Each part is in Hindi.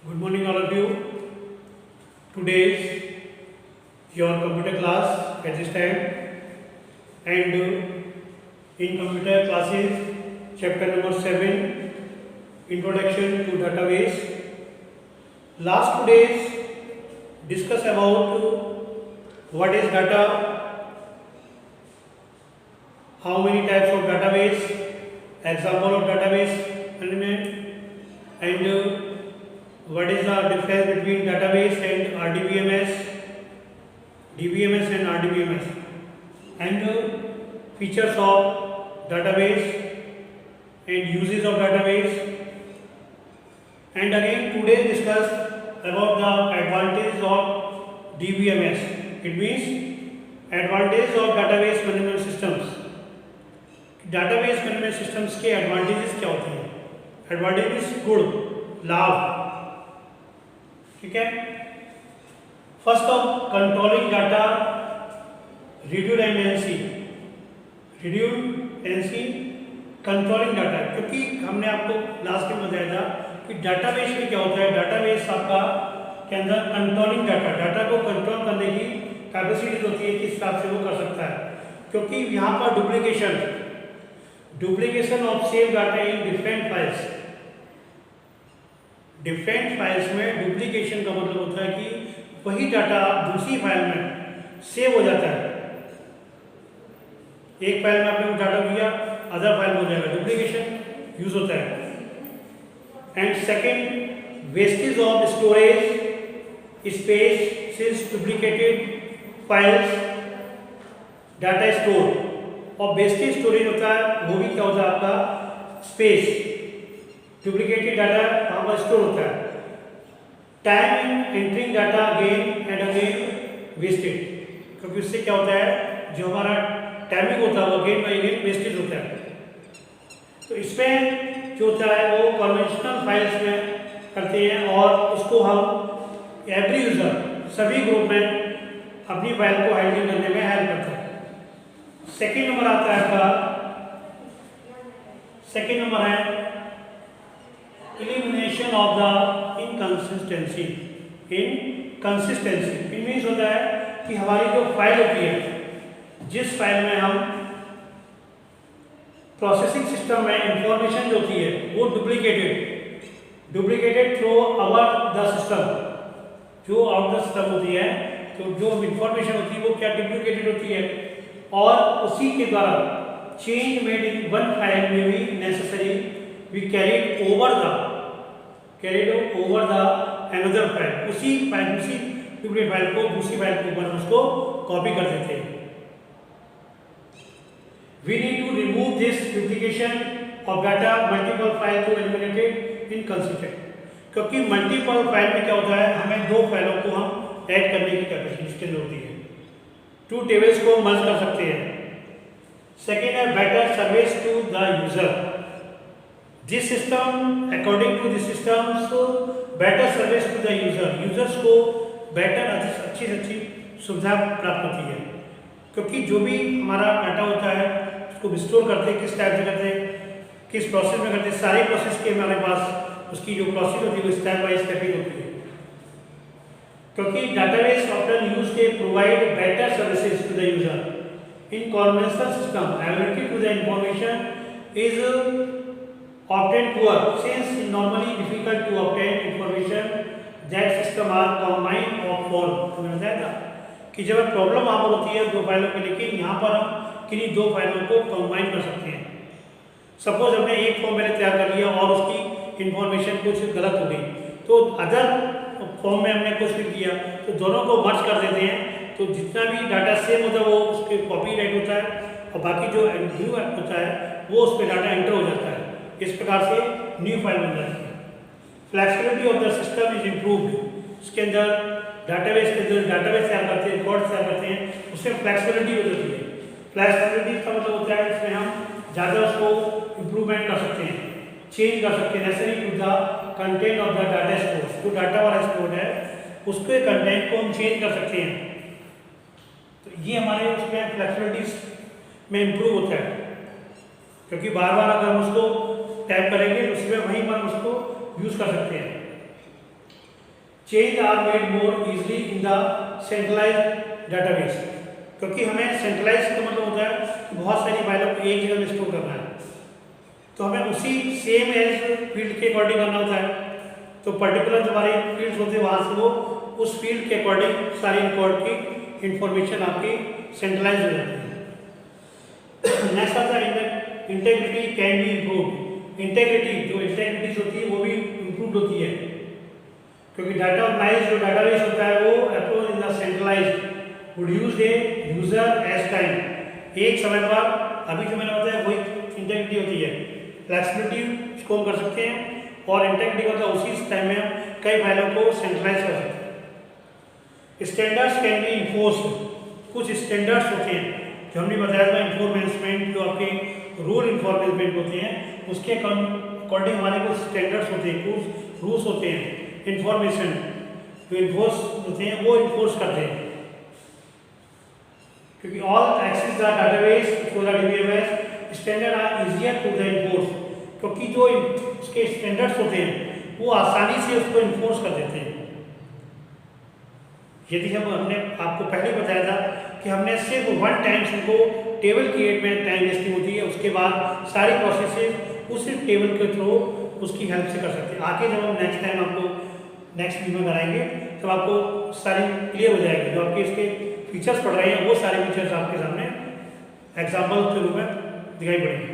Good morning, all of you. Today is your computer class at this time, and in computer classes, chapter number 7, Introduction to Database. Last 2 days discuss about what is data, how many types of database, example of database, and what is the difference between database and RDBMS, DBMS and RDBMS, and features of database and uses of database. And again today discuss about the advantages of DBMS. It means advantage of database management systems. database management systems के advantages क्या होते हैं? Advantages गुण, लाभ, ठीक है. First of controlling data, redundancy, controlling data. क्योंकि हमने आपको लास्ट में बताया था कि डाटाबेस में क्या होता है. डाटाबेस आपका के अंदर कंट्रोलिंग डाटा को कंट्रोल करने की कैपेसिटी होती है, किस हिसाब से वो कर सकता है. क्योंकि यहाँ पर duplication of same data in different files में डुप्लीकेशन का मतलब होता है कि वही डाटा दूसरी फाइल में सेव हो जाता है. एक फाइल में आपने डाटा दिया, अदर फाइल में हो जाएगा, डुप्लीकेशन यूज होता है. And second, wastage of storage space since duplicated files data store. और वेस्टेज स्टोरेज होता है, वो भी क्या होता है आपका स्पेस. डुप्लीकेटेड डाटा वहाँ पर स्टोर होता है. Time in entering data again and again wasted. क्योंकि उससे क्या होता है, जो हमारा टाइमिंग होता है वो अगेन बाई अगेन वेस्टेज होता है. तो इसमें जो होता है वो कन्वेंशनल फाइल्स में करते हैं और उसको हम एवरी यूजर सभी ग्रुप में अपनी फाइल को हैंडलिंग करने में हेल्प करता है. सेकेंड नंबर आता है आपका, सेकेंड नंबर है elimination of the inconsistency. It means होता है कि हमारी जो फाइल होती है, जिस फाइल में हम प्रोसेसिंग सिस्टम में इंफॉर्मेशन जो होती है वो duplicated through our the system, जो आउट द सिस्टम होती है, तो जो इंफॉर्मेशन होती है वो क्या डुप्लीकेटेड होती है. और उसी के द्वारा change made in one file में भी necessary we carried over the another file. उसी डुप्लीकेट फाइल को दूसरी फाइल के ऊपर उसको कॉपी कर देते हैं. We need to remove this duplication of data multiple file to eliminate it inconsistent. क्योंकि मल्टीपल फाइल में क्या होता है, हमें दो फाइलों को हम ऐड करने की कैपेसिटी इसके अंदर होती है. टू टेबल्स को मर्ज कर सकते हैं. सेकेंड है better service to the user. This system, according to this system, so better service to the user. Users को better अच्छी से अच्छी सुविधा प्राप्त होती है. क्योंकि जो भी हमारा डाटा होता है उसको स्टोर करते हैं, किस टाइप से करते हैं, किस प्रोसेस में करते हैं, सारी प्रोसेस के हमारे पास उसकी जो प्रोसेस होती है वो स्टेप बाय स्टेप ही होती है. क्योंकि डाटाबेस ऑप्शन यूज के provide better services to the user. In conventional system ability to the information is obtained poor since it normally difficult to obtain information that system are combined or form. तो मैंने बताया था कि जब प्रॉब्लम वहाँ पर होती है दो फाइलों के, लेकिन यहाँ पर हम किन्हीं दो फाइलों को कंबाइन कर सकते हैं. सपोज हमने एक फॉर्म मैंने तैयार कर लिया और उसकी इंफॉर्मेशन कुछ गलत हो गई, तो अदर फॉर्म में हमने कुछ लिख दिया, तो दोनों को मर्ज कर देते हैं. तो जितना भी डाटा सेम होता है वो उस पर कॉपी राइट होता है और बाकी जो न्यू होता है वो उस पर डाटा एंटर हो जाता है. इस प्रकार से न्यू फाइल बन जाती है. Flexibility of the system is improved. इसके अंदर डाटाबेस तैयार करते हैं, रिकॉर्ड तैयार करते हैं, उसमें फ्लेक्सिबिलिटी हो जाती है. फ्लेक्सिबिलिटी का मतलब होता है इसमें हम ज़्यादा उसको इम्प्रूवमेंट कर सकते हैं, चेंज कर सकते हैं. Necessary to the content of the data store. जो डाटा वाला स्टोर है उसके कंटेंट को हम चेंज कर सकते हैं. तो ये हमारे उसमें फ्लेक्सिबिलिटी में इम्प्रूव होता है. क्योंकि बार बार अगर हम उसको टाइप करेंगे तो उसमें वहीं पर उसको यूज़ कर सकते हैं. Change are made more easily in the centralised database, क्योंकि हमें सेंट्रलाइज का मतलब होता है कि बहुत सारी फाइलों को एक जगह में स्टोर करना है, तो हमें उसी सेम एज फील्ड के अकॉर्डिंग करना होता है। तो पर्टिकुलर जो हमारे फील्ड्स होते हैं वहाँ से वो उस फील्ड के अकॉर्डिंग सारी रिकॉर्ड की इंफॉर्मेशन आपकी सेंट्रलाइज हो जाती है। नेक्स्ट आता है integrity can be improve. Integrity जो इंटेग्रिटीज होती है वो भी इम्प्रूव होती है, क्योंकि डाटा ऑर्गेनाइज जो डाटाबेस होता है वो approach in the centralised would use a user age time. एक समय पर अभी जो मैंने बताया वही इंटेग्रिटी होती है। फ्लेक्सिबिलिटी इसको हम कर सकते हैं, और इंटेग्रिटी मतलब उसी टाइम में हम कई फाइलों को सेंट्रलाइज कर सकते हैं। Standards can be enforced. कुछ स्टैंडर्ड्स होते हैं जो हमने बताया था, इन्फॉर्मेंसमेंट जो आपके रूल इन्फॉर्मेंसमेंट होते हैं उसके अकॉर्डिंग हमारे कुछ स्टैंडर्ड्स होते हैं, कुछ रूल्स होते हैं। इन्फॉर्मेशन जो इन्फोर्स होते हैं वो इन्फोर्स करते हैं, क्योंकि all access the database for the DBMS standard are easier to the enforce, क्योंकि जो उसके स्टैंडर्ड्स होते हैं वो आसानी से उसको इन्फोर्स कर देते हैं। यदि हमने आपको पहले बताया था कि हमने सिर्फ वन टाइम उनको टेबल क्रिएट में टाइम वेस्टिंग होती है, उसके बाद सारी प्रोसेसेस उस टेबल के थ्रू उसकी हेल्प से कर सकते हैं। आगे जब हम नेक्स्ट टाइम आपको नेक्स्ट वीडियो में कराएंगे तब आपको सारी क्लियर हो जाएगी, जो आपके इसके फीचर्स पढ़ रहे हैं वो सारे फीचर्स आपके सामने एग्जाम्पल के रूप में दिखाई पड़ेंगे।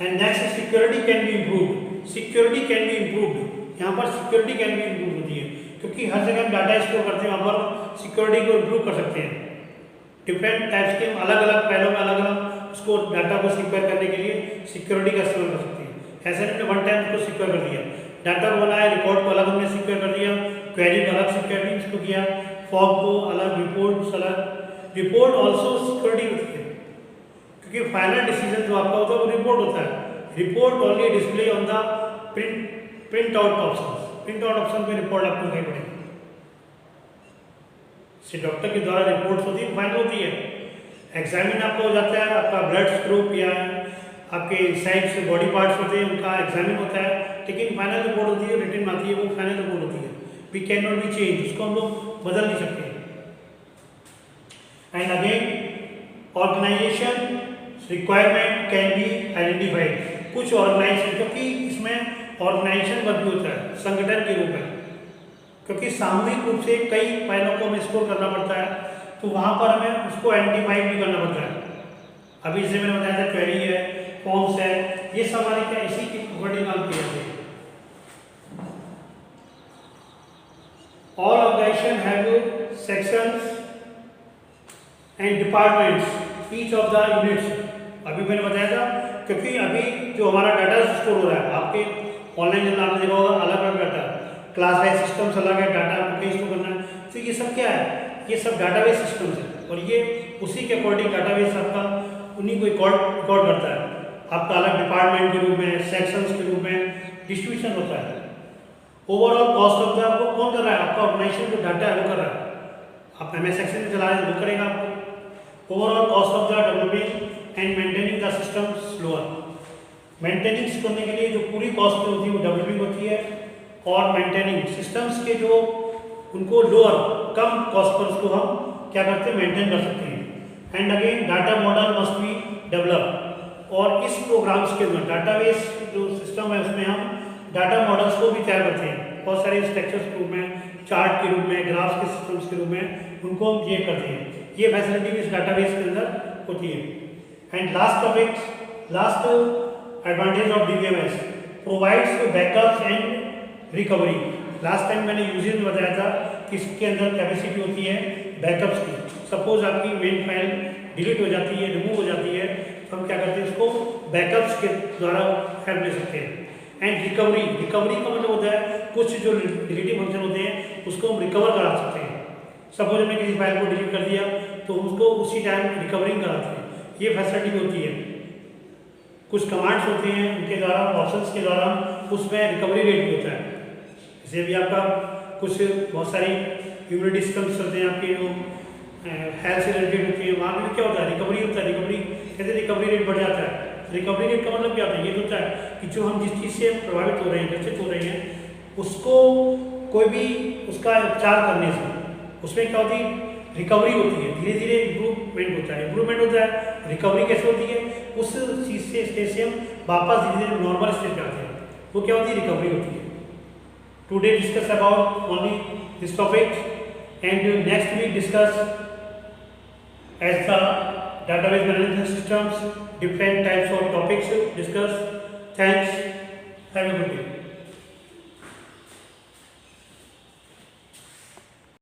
And next security can be improved. Security can be improved, यहाँ पर सिक्योरिटी कैन बी इम्प्रूव होती है, क्योंकि हर जगह हम डाटा स्टोर करते हैं वहाँ पर सिक्योरिटी को इम्प्रूव कर सकते हैं। डिफरेंट टाइप्स के अलग अलग फाइलों में अलग अलग उसको डाटा को सिक्योर करने के लिए सिक्योरिटी का इस्तेमाल कर सकते हैं। ऐसे हमने वन टाइम उसको सिक्योर कर दिया, डाटा को बनाया, रिकॉर्ड को अलग हमने सिक्योर कर दिया, क्वेरी को अलग सिक्योरिटी इसको किया, फॉर्म को अलग, रिपोर्ट अलग। रिपोर्ट ऑल्सो सिक्योरिटी होती है, क्योंकि फाइनल डिसीजन जो आपका होता है वो रिपोर्ट होता है। Report only display on the print out option. Print out option पे रिपोर्ट आपको दिखाई पड़ेगी। डॉक्टर के द्वारा रिपोर्ट्स होती है, फाइनल होती है। एग्जामिन आपका हो जाता है, आपका ब्लड ग्रुप या आपके साइड से बॉडी पार्ट्स होते हैं उनका एग्जामिन होता है, लेकिन फाइनल रिपोर्ट होती है, रिटर्न आती है, वो फाइनल रिपोर्ट होती है। We can not be change, उसको हम लोग बदल नहीं सकते। And again organisation requirement can be identified. कुछ ऑर्गेनाइजेशन, क्योंकि इसमें ऑर्गेनाइजेशन वर्क भी होता है संगठन के रूप में, क्योंकि सामूहिक रूप से कई फाइलों को हमें स्टोर करना पड़ता है, तो वहाँ पर हमें उसको आइडेंटिफाई भी करना पड़ता है। अभी जैसे मैंने बताया था क्वेरी है, फॉर्म्स है, ये सब हमारे क्या इसी के अकॉर्डिंग काम किए जाते हैं। All organisation have sections and departments each of the units. अभी मैंने बताया था, क्योंकि अभी जो हमारा डाटा स्टोर हो रहा है आपके ऑनलाइन जब आपने देखा होगा अलग अलग डाटा, क्लास वाइज सिस्टम्स अलग है, डाटा आपको कहीं स्टोर करना है, तो ये सब क्या है, ये सब डाटाबेस सिस्टम्स है, और ये उसी के अकॉर्डिंग डाटाबेस आपका उन्हीं को रिकॉर्ड करता है। आपका अलग डिपार्टमेंट के रूप में, सेक्शंस के रूप में डिस्ट्रीब्यूशन होता है। ओवरऑल कॉस्ट ऑफ द वो कौन कर रहा है, आपका ऑर्गेनाइजेशन जो डाटा है वो कर रहा है। आप एमएस सेक्शन में चला रहे हैं वो करेगा आपको। Overall cost of the developing and maintaining the system slower. Maintaining करने के लिए जो पूरी कॉस्ट होती है वो डेवलपिंग होती है, और मेंटेनिंग सिस्टम्स के जो उनको लोअर कम कॉस्ट पर उसको हम क्या करते हैं, मेंटेन कर सकते हैं। And again data model must be develop, और इस प्रोग्राम्स के अंदर डाटाबेस जो सिस्टम है उसमें हम डाटा मॉडल्स को भी तैयार करते हैं, बहुत सारे स्ट्रक्चर्स के रूप में, चार्ट के रूप में, ग्राफ्स के सिस्टम्स के रूप में उनको हम ये करते हैं। ये फैसिलिटी भी इस डाटाबेस के अंदर होती है। And last topic, last advantage of DBMS provides backups and recovery. Last time मैंने यूजेज में बताया था कि इसके अंदर कैपेसिटी होती है बैकअप्स की। सपोज आपकी मेन फाइल डिलीट हो जाती है, रिमूव हो जाती है, तो हम क्या करते हैं, इसको बैकअप्स के द्वारा हेल्प ले सकते हैं। एंड रिकवरी, रिकवरी का मतलब होता है कुछ जो डिलीटिंग फंक्शन होते हैं उसको हम रिकवर करा सकते हैं। सपोज हमने किसी फाइल को डिलीट कर दिया तो उसको उसी टाइम रिकवरिंग कराते हैं, ये फैसिलिटी होती है। कुछ कमांड्स होते हैं उनके द्वारा, ऑप्शंस के द्वारा उसमें रिकवरी रेट भी होता है। जैसे भी आपका कुछ बहुत सारी इम्यूनिटी सिस्टम्स होते हैं आपके जो हेल्थ से रिलेटेड होती है, वहाँ पर क्या होता है, रिकवरी होता है। रिकवरी कैसे, रिकवरी रेट बढ़ जाता है। रिकवरी रेट का मतलब क्या होता है, ये होता है कि जो हम जिस चीज़ से प्रभावित हो रहे हैं, ग्रसित हो रहे हैं, उसको कोई भी उसका उपचार करने से उसमें क्या होती है, रिकवरी होती है, धीरे धीरे इम्प्रूवमेंट होता है। इम्प्रूवमेंट होता है, रिकवरी कैसे होती है, उस चीज़ से स्टेज से हम वापस धीरे धीरे नॉर्मल स्टेज पे आते हैं, वो क्या होती है, रिकवरी होती है। Today discuss about only this topic and next week discuss as the database management systems, different types of topics discussed. Thanks. Have a good day.